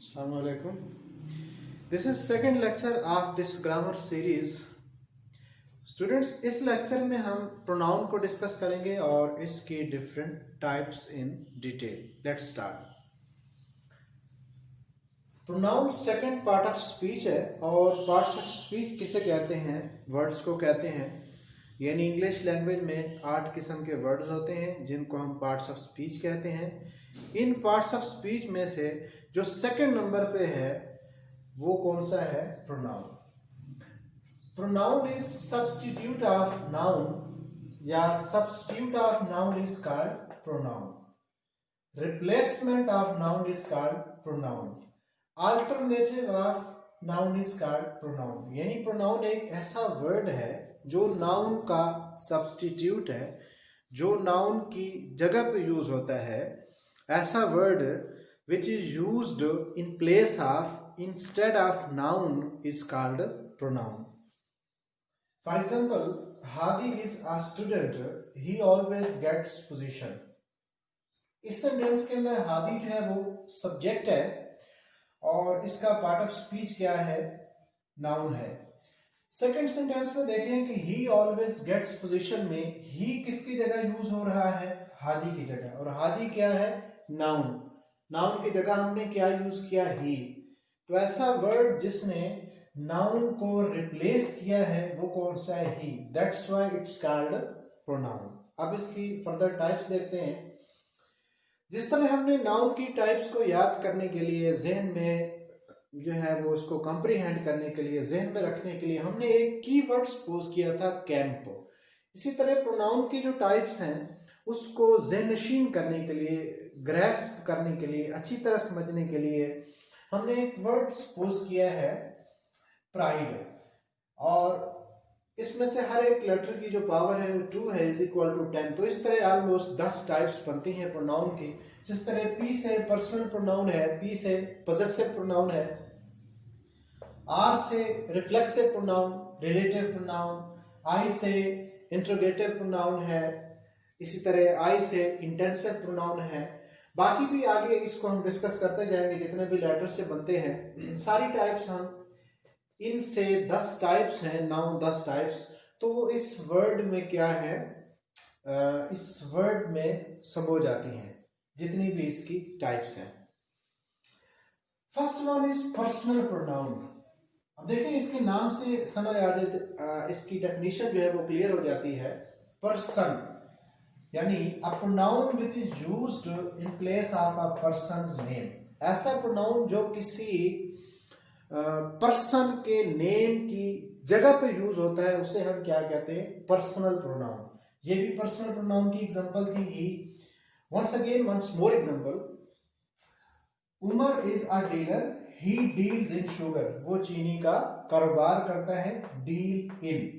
Assalamu alaikum. This is second lecture of this grammar series. Students, इस lecture में हम pronoun को discuss करेंगे और इसकी different types in detail. Let's start. Pronoun second part of speech है और पार्ट्स ऑफ स्पीच किसे कहते हैं? वर्ड्स को कहते हैं. यानी इंग्लिश लैंग्वेज में 8 किस्म के वर्ड्स होते हैं जिनको हम पार्ट्स ऑफ स्पीच कहते हैं. इन पार्ट्स ऑफ स्पीच में से जो सेकंड नंबर पे है वो कौन सा है? Pronoun. Pronoun is substitute of noun या substitute of noun is called pronoun. Replacement of noun is called pronoun. Alternative of noun is called pronoun. यानी प्रोनाउन एक ऐसा वर्ड है जो नाउन का सब्स्टिट्यूट है, जो नाउन की जगह पे यूज होता है. ऐसा word which is used in place of instead of noun is called pronoun. For example, Hadi is a student. He always gets position. इस सेंटेंस के अंदर हादी जो है वो सब्जेक्ट है और इसका पार्ट ऑफ स्पीच क्या है? नाउन है. सेकंड सेंटेंस में देखें कि he always gets position में he किसकी जगह यूज हो रहा है? हादी की जगह. और हादी क्या है? नाउन. नाउन की जगह हमने क्या यूज किया? ही. तो ऐसा वर्ड जिसने नाउन को रिप्लेस किया है वो कौन सा है? He. That's why it's called pronoun. अब इसकी फर्दर टाइप्स देखते हैं. जिस तरह हमने नाउन की टाइप्स को याद करने के लिए, जहन में जो है वो उसको कंप्रीहेंड करने के लिए, जहन में रखने के लिए हमने एक कीवर्ड सपोज किया था, कैंप. इसी तरह प्रोनाउन की जो टाइप्स हैं उसको ज़हनशीन करने के लिए, ग्रैस्प करने के लिए, अच्छी तरह समझने के लिए हमने एक वर्ड सपोज किया है, प्राइड. और इसमें से हर एक लेटर की जो पावर है वो 2 है इज इक्वल टू 10. तो इस तरह ऑलमोस्ट 10 टाइप्स बनती हैं प्रोनाउन की. जिस तरह पी से पर्सनल प्रोनाउन है, पी से पॉसेसिव प्रोनाउन है, आर से रिफ्लेक्सिव प्रोनाउन, रिलेटिव प्रोनाउन, आई से इंट्रोगेटिव प्रोनाउन है, इसी तरह आई से इंटेंसिव प्रोनाउन है. बाकी भी आगे इसको हम डिस्कस करते जाएंगे जितने भी लेटर से बनते हैं. सारी टाइप्स हम इनसे 10 टाइप्स हैं, नाउन 10 टाइप्स. तो इस वर्ड में क्या है? इस वर्ड में समो जाती हैं जितनी भी इसकी टाइप्स हैं. First one is personal pronoun. अब देखें इसके नाम से समझ आ जाए, इसकी डेफिनेशन जो है वो क्लियर हो जाती है. पर्सन यानी a pronoun which is used in place of a person's name. ऐसा प्रोनाउन जो किसी पर्सन के नेम की जगह पे यूज होता है उसे हम क्या कहते हैं? Personal pronoun. ये भी पर्सनल प्रोनाउन की एग्जांपल थी ही. Once more example. Umar is a dealer. He deals in sugar. वो चीनी का कारोबार करता है. डील इन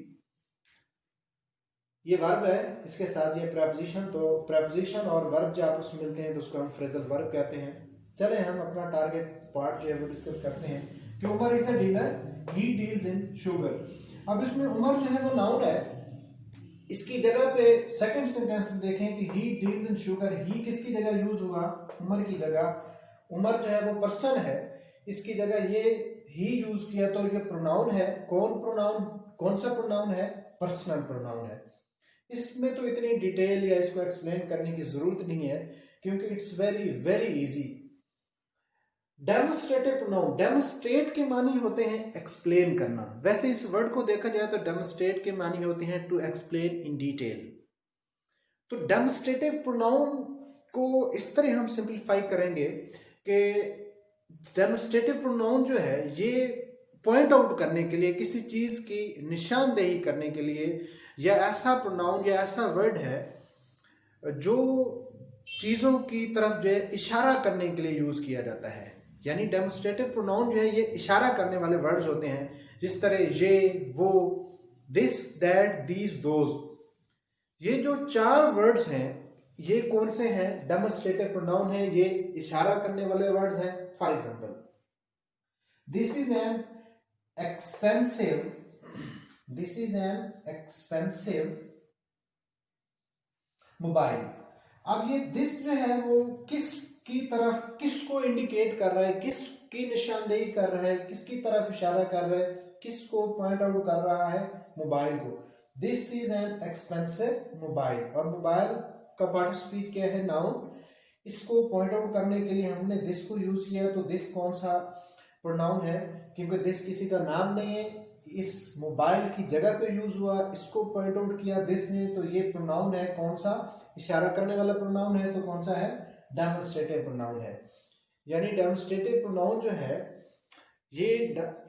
ये वर्ब है, इसके साथ ये प्रेपोजिशन. तो प्रेपोजिशन और वर्ब जब आपस में मिलते हैं तो उसको हम फ्रेजल वर्ब कहते हैं. चले हम अपना टारगेट पार्ट जो है वो डिस्कस करते हैं कि Umar is a dealer. He deals in sugar. अब इसमें उमर जो है वो नाउन है. इसकी जगह पे सेकंड सेंटेंस में देखें कि ही डील्स इन शुगर. ही किसकी जगह यूज हुआ? उमर की जगह. उमर जो है वो पर्सन है, इसकी जगह ये ही यूज किया. तो ये प्रोनाउन है. कौन प्रोनाउन? कौन सा प्रोनाउन है? पर्सनल प्रोनाउन है. इसमें तो इतनी डिटेल या इसको एक्सप्लेन करने की जरूरत नहीं है क्योंकि it's very very easy. Demonstrative pronoun. Demonstrate के मानी होते हैं एक्सप्लेन करना. वैसे इस वर्ड को देखा जाए तो डेमोन्स्ट्रेट के मानी होते हैं टू एक्सप्लेन इन डिटेल. तो डेमोन्स्ट्रेटिव प्रोनाउन को इस तरह हम सिंप्लीफाई करेंगे कि डेमोन्स्ट्रेटिव प्रोनाउन जो है ये पॉइंट आउट करने के लिए, किसी चीज की निशानदेही करने के लिए, या ऐसा प्रोनाउन या ऐसा वर्ड है जो चीजों की तरफ जो है इशारा करने के लिए यूज किया जाता है. यानी डेमोन्स्ट्रेटिव प्रोनाउन जो है ये इशारा करने वाले वर्ड्स होते हैं. जिस तरह ये, वो, दिस, दैट, दीज, दोज. ये जो 4 वर्ड्स हैं ये कौन से हैं? डेमोन्स्ट्रेटिव प्रोनाउन है. ये इशारा करने वाले वर्ड्स हैं. For example, this is an expensive. This is an expensive mobile. अब ये दिस जो है वो किस की तरफ किसको इंडिकेट कर रहा है, किसकी निशानदेही कर रहा है, किसकी तरफ इशारा कर रहा है, किसको पॉइंट आउट कर रहा है, मोबाइल को। This is an expensive mobile, और मोबाइल का पार्ट ऑफ स्पीच क्या है, नाउन। इसको पॉइंट आउट करने के लिए हमने दिस को यूज किया, तो दिस कौन सा प्रोनाउन है, क्योंकि दिस किसी का नाम नहीं है, इस मोबाइल की जगह पे यूज हुआ, इसको पॉइंट आउट किया दिस ने, तो ये प्रोनाउन है कौन सा, इशारा करने वाला प्रोनाउन है, तो कौन सा है, डेमोन्स्ट्रेटिव प्रोनाउन है। यानी डेमोन्स्ट्रेटिव प्रोनाउन जो है ये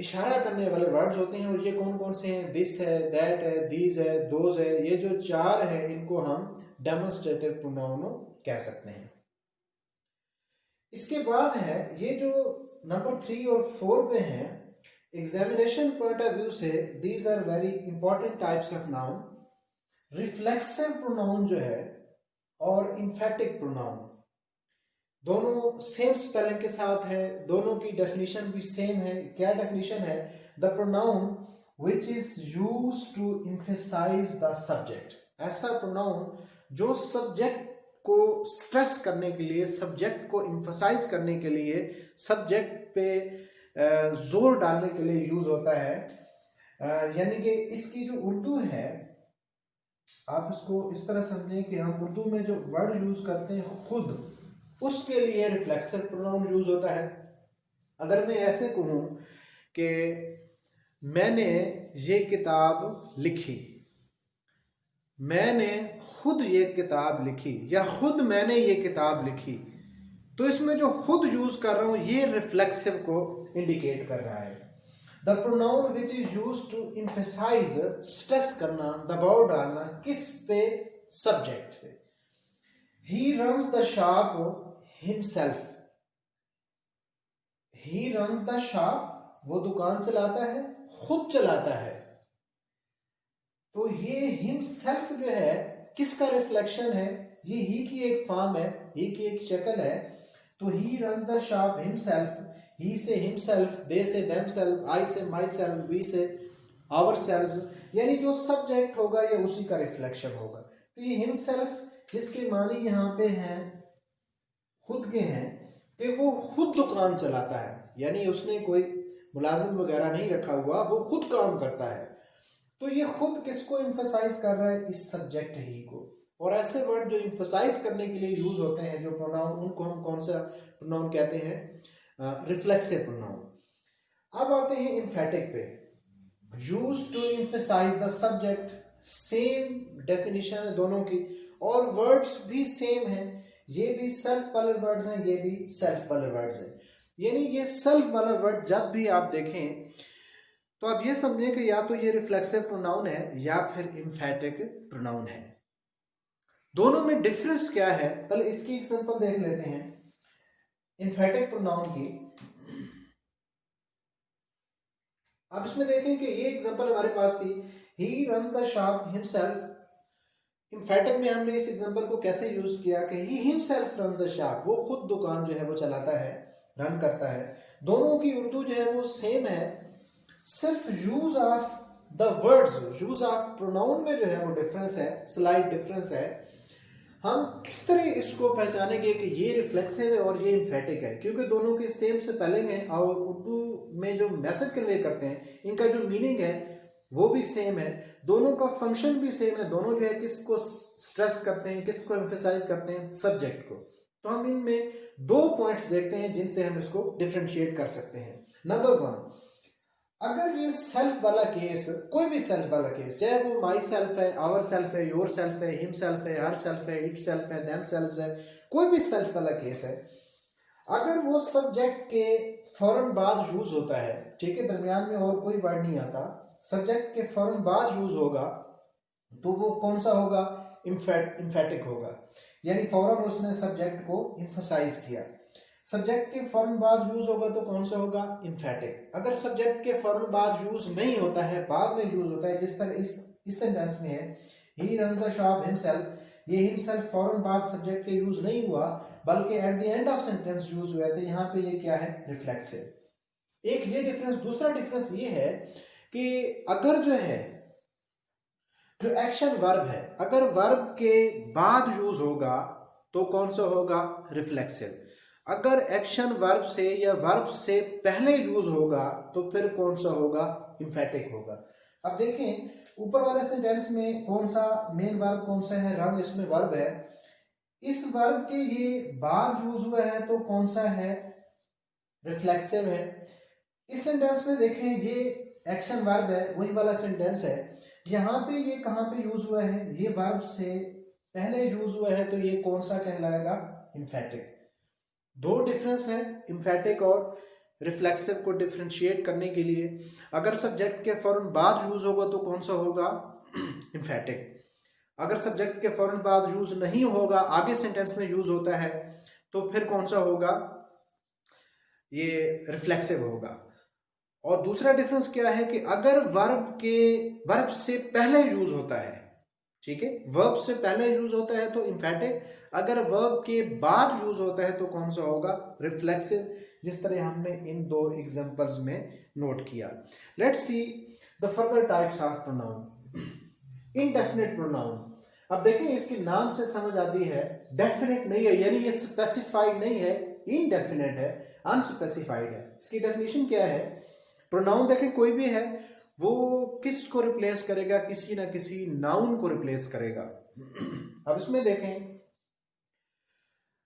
इशारा करने वाले वर्ड्स होते हैं, और ये कौन कौन से हैं, दिस है, दैट है, दीज है, दोज है, ये जो चार है इनको हम डेमोन्स्ट्रेटिव प्रोनाउन कह सकते हैं। इसके बाद है ये जो नंबर 3 और 4 पे हैं, एग्जामिनेशन पॉइंट ऑफ व्यू से these are very important types of noun. Reflexive pronoun जो है और इंफेटिक प्रोनाउन दोनों सेम स्पेलिंग के साथ है, दोनों की डेफिनेशन भी सेम है। क्या डेफिनेशन है, the pronoun which is use to emphasise the subject, ऐसा प्रोनाउन जो सब्जेक्ट को स्ट्रेस करने के लिए, सब्जेक्ट को एम्फसाइज करने के लिए, सब्जेक्ट पे जोर डालने के लिए यूज होता है। यानी कि इसकी जो उर्दू है, आप इसको इस तरह समझें कि हम उर्दू में जो वर्ड यूज करते हैं खुद, उसके लिए रिफ्लेक्सिव प्रोनाउन यूज होता है। अगर मैं ऐसे कहूं कि मैंने ये किताब लिखी, मैंने खुद ये किताब लिखी, या खुद मैंने ये किताब लिखी, तो इसमें जो खुद यूज कर रहा हूं ये रिफ्लेक्सिव को इंडिकेट कर रहा है। The pronoun which is use to emphasise, stress करना, दबाव डालना, किस पे, सब्जेक्ट पे। He runs the shop himself, he runs the shop, वो दुकान चलाता है, खुद चलाता है। तो ये हिमसेल्फ जो है किसका रिफ्लेक्शन है, ये ही की एक फॉर्म है, ही की एक शक्ल है। तो he runs the shop himself, he says himself, they say themselves, I say myself, we say ourself, यानी जो सब्जेक्ट होगा ये उसी का रिफ्लेक्शन होगा। तो ये हिमसेल्फ जिसके मानी यहाँ पे हैं खुद के हैं, कि वो खुद दुकान चलाता है, यानी उसने कोई मुलाजिम वगैरह नहीं रखा हुआ, वो खुद काम करता है। तो ये खुद किसको एम्फसाइज कर रहा है, इस सब्जेक्ट ही को। और ऐसे वर्ड जो एम्फसाइज करने के लिए यूज होते हैं, जो प्रोनाउन, उनको हम कौन सा प्रोनाउन कहते हैं, रिफ्लेक्सिव प्रोनाउन। अब आते हैं एम्फेटिक पे, use to emphasise the subject, same definition है दोनों की, और वर्ड्स भी सेम है, ये भी सेल्फ वाले वर्ड्स हैं, ये भी सेल्फ वाले वर्ड्स हैं। यानी ये सेल्फ वाला वर्ड जब भी आप देखें तो आप ये समझें कि या तो ये रिफ्लेक्सिव प्रोनाउन है या फिर एम्फेटिक प्रोनाउन है। दोनों में डिफरेंस क्या है, पहले इसकी एग्जांपल देख लेते हैं एम्फेटिक प्रोनाउन की। अब इसमें देखें कि ये एग्जांपल हमारे पास थी, ही runs the shop himself. Emphatic में हमने इस एग्जांपल को कैसे यूज किया कि he himself runs the shop, वो खुद दुकान जो है वो चलाता है, रन करता है। दोनों की उर्दू जो है वो सेम है, सिर्फ use of the words, use of pronoun में जो है वो डिफरेंस है, स्लाइट डिफरेंस है। हम किस तरह इसको पहचानेंगे कि ये रिफ्लेक्सिव है और ये एम्फेटिक है, क्योंकि दोनों के सेम स्पेलिंग है और उर्दू में जो मैसेज कन्वे करते हैं, इनका जो मीनिंग है वो भी सेम है, दोनों का फंक्शन भी सेम है, दोनों जो है किसको स्ट्रेस करते हैं, किसको एम्फेसाइज करते हैं, सब्जेक्ट को। तो हम इनमें दो पॉइंट्स देखते हैं जिनसे हम इसको डिफरेंशिएट कर सकते हैं। नंबर 1, अगर ये सेल्फ वाला केस, कोई भी सेल्फ वाला केस, चाहे वो माई सेल्फ है, आवर सेल्फ है, योर सेल्फ है, हिम सेल्फ है, हर सेल्फ है, इट सेल्फ है, देम सेल्फ है, कोई भी सेल्फ वाला केस है, अगर वो सब्जेक्ट के फौरन बाद यूज होता है, ठीक है, दरमियान में और कोई वर्ड नहीं आता, सब्जेक्ट के फौरन बाद यूज होगा, तो वो कौन सा होगा, इम्फेटिक होगा। यानी फौरन उसने सब्जेक्ट को एम्फसाइज किया। सब्जेक्ट के फौरन बाद यूज होगा तो कौन सा होगा, इम्फेटिक। अगर सब्जेक्ट के फौरन बाद यूज नहीं होता है, बाद में यूज होता है, जिस तरह इस सेंटेंस में है, ही रन्स द शॉप हिमसेल्फ, ये हिमसेल्फ फौरन बाद सब्जेक्ट के यूज नहीं हुआ, बल्कि at the end of sentence use हुआ, तो यहाँ पे ये क्या है, रिफ्लेक्सिव। एक ये डिफरेंस। दूसरा डिफरेंस ये है कि अगर जो है जो एक्शन वर्ब है, अगर वर्ब के बाद यूज होगा तो कौन सा होगा, रिफ्लेक्सिव। अगर एक्शन वर्ब से या वर्ब से पहले यूज होगा तो फिर कौन सा होगा, एम्फेटिक होगा। अब देखें ऊपर वाले सेंटेंस में कौन सा मेन वर्ब कौन सा है, रन इसमें वर्ब है, इस वर्ब के ये बाद यूज हुआ है तो कौन सा है, रिफ्लेक्सिव है। इस सेंटेंस में देखें ये एक्शन वर्ब है, वही वाला सेंटेंस है, यहाँ पे ये कहाँ पे यूज हुआ है, ये वर्ब से पहले यूज हुआ है तो ये कौन सा कहलाएगा, एम्फेटिक। दो डिफरेंस है एम्फेटिक और रिफ्लेक्सिव को डिफरेंशिएट करने के लिए। अगर सब्जेक्ट के फौरन बाद यूज होगा तो कौन सा होगा, एम्फेटिक। अगर सब्जेक्ट के फौरन बाद यूज नहीं होगा, आगे सेंटेंस में यूज होता है तो फिर कौन सा होगा, ये रिफ्लेक्सिव होगा। और दूसरा डिफरेंस क्या है कि अगर वर्ब से पहले यूज होता है, ठीक है, वर्ब से पहले यूज होता है तो एम्फेटिक, अगर वर्ब के बाद यूज होता है तो कौन सा होगा, रिफ्लेक्सिव, जिस तरह हमने इन दो एग्जांपल्स में नोट किया। Let's see the further types of pronoun. Indefinite pronoun, अब देखें इसके नाम से समझ आती है डेफिनेट नहीं है, यानी ये स्पेसिफाइड नहीं है, इनडेफिनेट है, अनस्पेसिफाइड है। इसकी डेफिनेशन क्या है, प्रोनाउन देखें कोई भी है वो किस को रिप्लेस करेगा, किसी ना किसी नाउन को रिप्लेस करेगा। अब इसमें देखें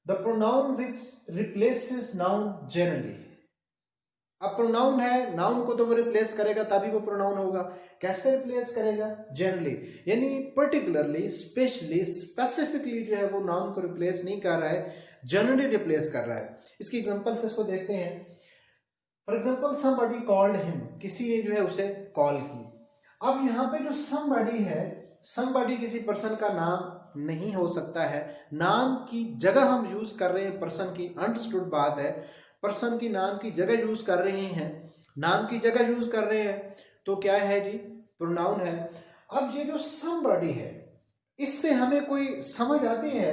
the pronoun which replaces noun generally. अब प्रोनाउन है, नाउन को तो वो रिप्लेस करेगा तभी वो प्रोनाउन होगा। कैसे रिप्लेस करेगा, जनरली, यानी पर्टिकुलरली, स्पेशली, स्पेसिफिकली जो है वो नाउन को रिप्लेस नहीं कर रहा है, जनरली रिप्लेस कर रहा है। इसकी एग्जांपल से इसको देखते हैं। For example somebody called him, किसी ने जो है उसे कॉल की। अब यहाँ पे जो somebody है, somebody किसी पर्सन का नाम नहीं हो सकता है, नाम की जगह हम यूज कर रहे हैं पर्सन की, अंडरस्टूड बात है, पर्सन की नाम की जगह यूज कर रहे हैं, नाम की जगह यूज कर रहे हैं तो क्या है जी, प्रोनाउन है। अब ये जो somebody है इससे हमें कोई समझ आती है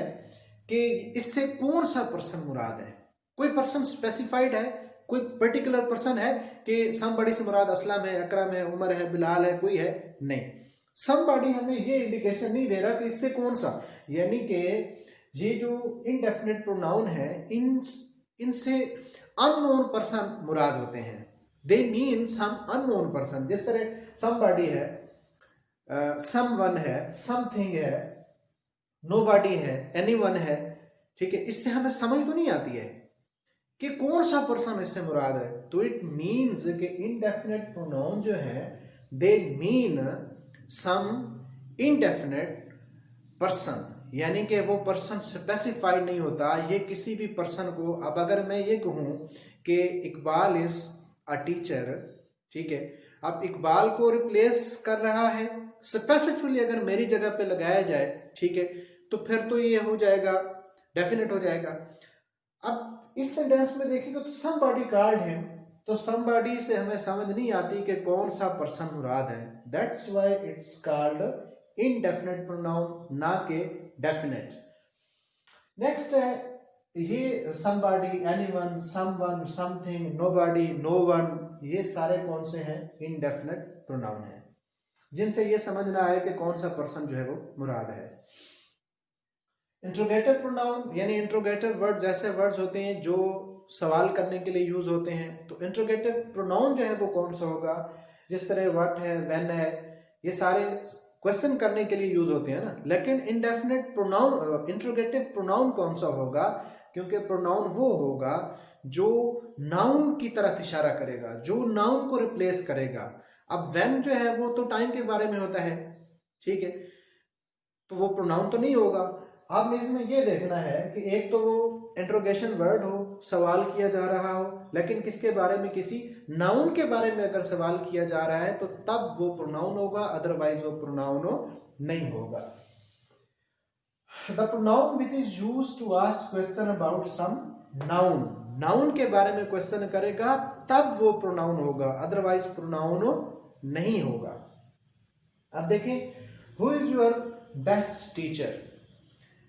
कि इससे कौन सा पर्सन मुराद है, कोई पर्सन स्पेसिफाइड है, कोई पर्टिकुलर पर्सन है कि समबडी से मुराद असलम है, अकरम है, उमर है, बिलाल है, कोई है, नहीं। समबडी हमें ये इंडिकेशन नहीं दे रहा कि इससे कौन सा, यानी कि ये जो इनडेफिनेट प्रोनाउन है इनसे अननोन पर्सन मुराद होते हैं, they mean some unknown person. जिस तरह समबडी है, समवन है, समथिंग है, नोबडी है, एनीवन है, ठीक है, इससे हमें समझ तो नहीं आती है कि कौन सा पर्सन इससे मुराद है। तो इट मीन्स कि इनडेफिनेट प्रोनाउन जो है they mean some indefinite person, यानी कि वो पर्सन स्पेसिफाइड नहीं होता, ये किसी भी पर्सन को। अब अगर मैं ये कहूं कि इकबाल इज अ टीचर, ठीक है, अब इकबाल को रिप्लेस कर रहा है, स्पेसिफिकली अगर मेरी जगह पे लगाया जाए, ठीक है, तो फिर तो ये हो जाएगा, डेफिनेट हो जाएगा। अब इस सेंटेंस में देखेंगे तो somebody called him, तो somebody से हमें समझ नहीं आती कि कौन सा पर्सन मुराद है, that's why it's called indefinite pronoun, ना के definite। नेक्स्ट है ये somebody, anyone, someone, something, nobody, no one, ये सारे कौन से हैं, indefinite pronoun हैं, जिनसे ये समझ ना आए कि कौन सा पर्सन जो है वो मुराद है। इंट्रोगेटिव प्रोनाउन, यानी इंट्रोगेटिव वर्ड, जैसे वर्ड्स होते हैं जो सवाल करने के लिए यूज होते हैं, तो इंट्रोगेटिव प्रोनाउन जो है वो कौन सा होगा, जिस तरह व्हाट है, व्हेन है, ये सारे क्वेश्चन करने के लिए यूज होते हैं ना। लेकिन इंडेफिनेट प्रोनाउन, इंट्रोगेटिव प्रोनाउन कौन सा होगा, क्योंकि प्रोनाउन वो होगा जो नाउन की तरफ इशारा करेगा, जो नाउन को रिप्लेस करेगा। अब व्हेन जो है वो तो टाइम के बारे में होता है, ठीक है, तो वो प्रोनाउन तो नहीं होगा। आपने इसमें ये देखना है कि एक तो वो इंट्रोगेशन वर्ड हो, सवाल किया जा रहा हो, लेकिन किसके बारे में, किसी नाउन के बारे में अगर सवाल किया जा रहा है तो तब वो प्रोनाउन होगा, अदरवाइज वो प्रोनाउन नहीं होगा। The pronoun which is used to ask question about some noun, noun के बारे में क्वेश्चन करेगा तब वो प्रोनाउन होगा, अदरवाइज प्रोनाउन नहीं होगा। अब देखें who is your best teacher,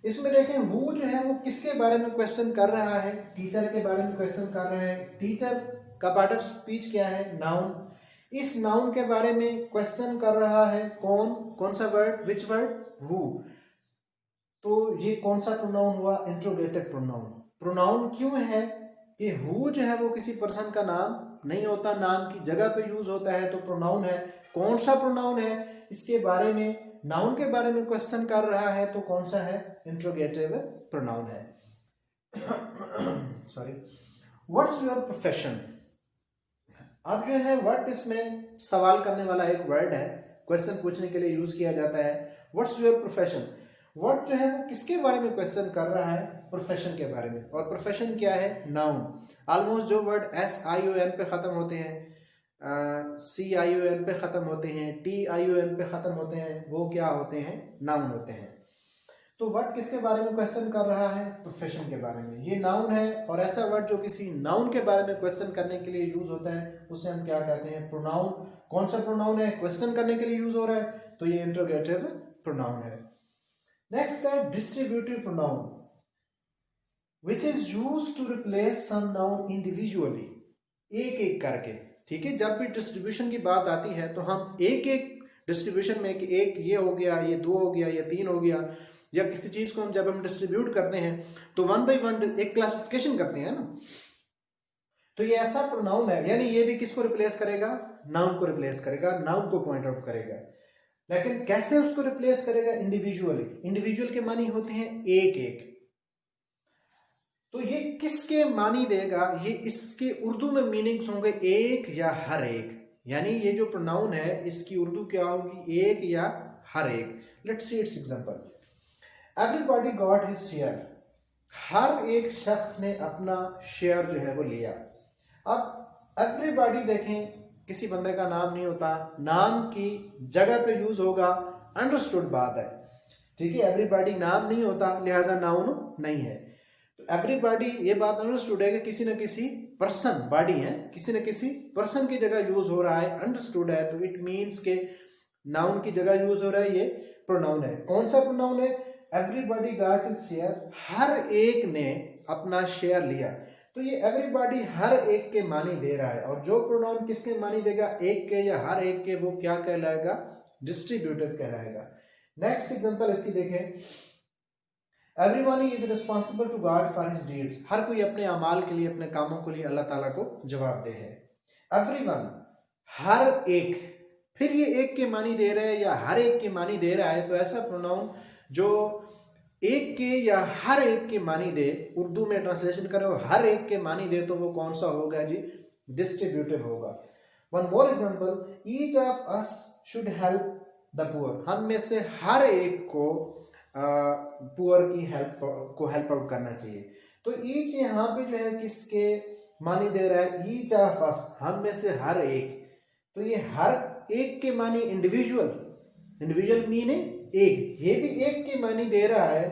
इसमें देखें हु जो है वो किसके बारे में क्वेश्चन कर रहा है, टीचर के बारे में क्वेश्चन कर रहा है। टीचर का पार्ट ऑफ स्पीच क्या है, नाउन। इस नाउन के बारे में क्वेश्चन कर रहा है कौन सा वर्ड, विच वर्ड, हु। तो ये कौन सा प्रोनाउन हुआ, इंट्रोगेटिव प्रोनाउन। प्रोनाउन क्यों है कि हु जो है वो किसी पर्सन का नाम नहीं होता, नाम की जगह पे यूज होता है, तो प्रोनाउन है। कौन सा प्रोनाउन है, इसके बारे में, नाउन के बारे में क्वेश्चन कर रहा है, तो कौन सा है, इंट्रोगेटिव प्रोनाउन है। Sorry, what's your profession. अब जो है वर्ड, इसमें सवाल करने वाला एक वर्ड है, क्वेश्चन पूछने के लिए यूज किया जाता है। व्हाट्स योर प्रोफेशन, वर्ड जो है वो किसके बारे में क्वेश्चन कर रहा है, प्रोफेशन के बारे में। और प्रोफेशन क्या है, नाउन। ऑलमोस्ट जो वर्ड SION पे खत्म होते हैं, CION पे खत्म होते हैं, TION पे खत्म होते हैं, वो क्या होते हैं, नाउन होते हैं। तो वर्ड किसके बारे में क्वेश्चन कर रहा है, प्रोफेशन के बारे में। ये नाउन है, और ऐसा वर्ड जो किसी नाउन के बारे में क्वेश्चन करने के लिए यूज होता है, उसे हम क्या कहते हैं, प्रोनाउन। कौन सा प्रोनाउन है, क्वेश्चन करने के लिए यूज हो रहा है, तो ये इंट्रोगेटिव प्रोनाउन है। नेक्स्ट है distributive pronoun, which is used to replace some noun individually, एक एक करके। ठीक है, जब भी डिस्ट्रीब्यूशन की बात आती है तो हम एक एक डिस्ट्रीब्यूशन में, कि एक ये हो गया, ये 2 हो गया, ये 3 हो गया, या किसी चीज को जब हम डिस्ट्रीब्यूट करते हैं तो 1 बाय 1 एक क्लासिफिकेशन करते हैं ना। तो ये ऐसा प्रोनाउन है, यानी ये भी किसको रिप्लेस करेगा, नाउन को रिप्लेस करेगा, नाउन को पॉइंट आउट करेगा। लेकिन कैसे उसको रिप्लेस करेगा, इंडिविजुअली। इंडिविजुअल के मानी होते हैं एक एक। तो ये किसके मानी देगा, ये इसके उर्दू में मीनिंग्स होंगे एक या हर एक। यानी ये जो प्रोनाउन है इसकी उर्दू क्या होगी, एक या हर एक। Let's see its example. Everybody got his share, हर एक शख्स ने अपना शेयर जो है वो लिया। अब एवरीबॉडी देखें, किसी बंदे का नाम नहीं होता, नाम की जगह पे यूज होगा, अंडरस्टूड बात है। ठीक है, एवरीबॉडी नाम नहीं होता, लिहाजा नाउन नहीं है। तो एवरीबॉडी, ये बात अंडरस्टूड है कि किसी न किसी पर्सन, बॉडी है, किसी न किसी पर्सन की जगह यूज हो रहा है, अंडरस्टूड है, तो इट मीन्स के नाउन की जगह यूज हो रहा है, ये प्रोनाउन है। कौन सा प्रोनाउन है, एवरीबॉडी गॉट हिज शेयर, हर एक ने अपना शेयर लिया। तो ये एवरीबॉडी हर एक के मानी दे रहा है, और जो प्रोनाउन किसके मानी देगा, एक के या हर एक के, वो क्या कहलाएगा, डिस्ट्रीब्यूटिव कहलाएगा। नेक्स्ट एग्जांपल इसकी देखें। Everyone is responsible to God for his deeds, हर कोई अपने अमाल के लिए, अपने कामों के लिए अल्लाह ताला को जवाबदेह है। एवरीवन, हर एक, फिर ये एक के मानी दे रहा है या हर एक के मानी दे रहा है, तो ऐसा प्रोनाउन जो एक के या हर एक के मानी दे, उर्दू में ट्रांसलेशन करो हर एक के मानी दे, तो वो कौन सा होगा जी, डिस्ट्रीब्यूटिव होगा। One more example, each of us should help the poor, हम में से हर एक को पुअर की हेल्प आउट करना चाहिए। तो ईच यहाँ पे जो है किसके मानी दे रहा है, ईच ऑफ अस, हम में से हर एक। तो ये हर एक के मानी इंडिविजुअल, इंडिविजुअल मीनिंग एक, ये भी एक के मानी दे रहा है,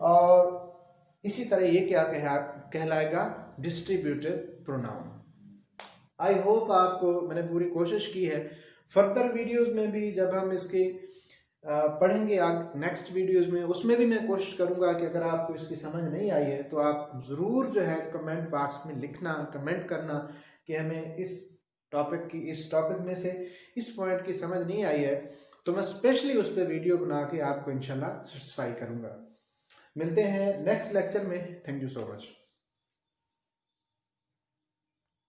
और इसी तरह ये क्या कहलाएगा, डिस्ट्रीब्यूटिव प्रोनाउन। आई होप आपको मैंने पूरी कोशिश की है। फर्दर वीडियोस में भी जब हम इसके पढ़ेंगे नेक्स्ट वीडियोस में, उसमें भी मैं कोशिश करूंगा कि अगर आपको इसकी समझ नहीं आई है तो आप ज़रूर जो है कमेंट बॉक्स में लिखना, कमेंट करना कि हमें इस टॉपिक में से इस पॉइंट की समझ नहीं आई है, तो मैं स्पेशली उस पर वीडियो बना के आपको इंशाल्लाह सेटिस्फाई करूंगा। मिलते हैं नेक्स्ट लेक्चर में। Thank you so much.